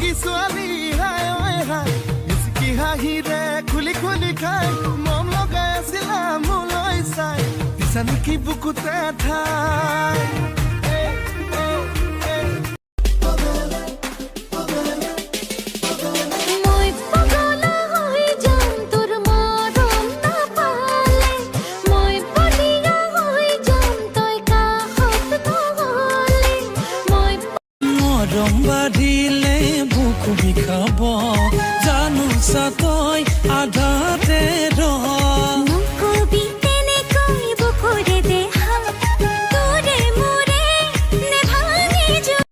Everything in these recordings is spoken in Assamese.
কি ছোৱালী হাই ঐ হাই কি হাঁহিৰে খুলি খুলি খাই মন লগাই আছিলা মোলৈ চাই দিছা নেকি বুকুতে ঠাই বাঢ়িলে বুকু বিষাব জানো চাতৈ আধাতে ৰহ নকবি তেনেকৈ বুকুৰে দেহা তোৰে মোৰে নেভাঙি যোৱা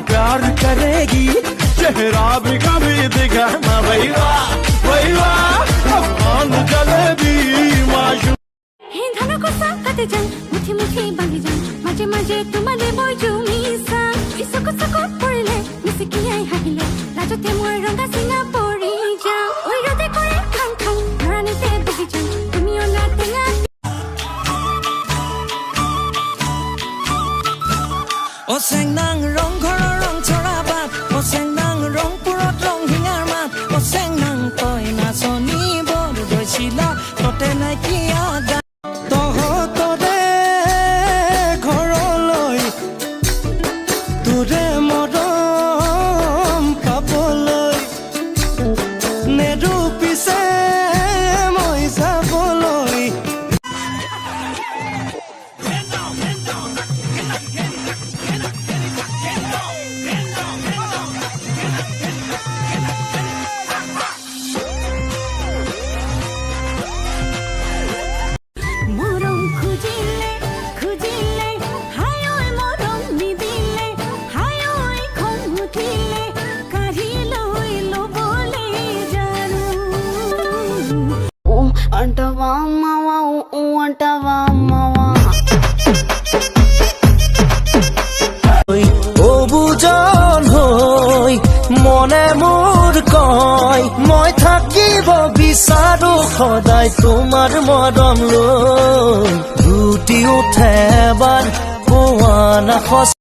प्यार करेगी चेहरा भी कभी दिखाना भैया भैया अफगान जलेबी माशू हे धनो को साथते जान मुठी मुठी बांधी जान माजे माजे तुम्हारे बजू मिसा इसको सको पड़ले मिसकियाई हाहिले राजते मोर रंगा सिंगा पड़ी जा ओई रते करे खान खान रानीते बगी जान तुमियो ना तेंगा O seng nang rong khoro rong chora bat O seng nang rong purot rong hingar mat O seng nang toy na soni bor doi sila tote nai kia ga তহতৰে ঘৰলৈ তোৰে মৰম পাবলৈ নেৰু পিছে মই যাবলৈ মরম খুজিলে খুজিলে হাই ওই মরম নিদিলে হাই ওই খন উঠিলে কাঢ়ি লৈ লবলে জানো ও আন্টাবা মাওয়া ও আন্টাবা মাওয়া ও বুজন হৈ মনে মোৰ কয় মই থাকিব বিচাৰো সদায় তোমাৰ মৰম লৈ দুটি উঠে এবাৰ পোৱা না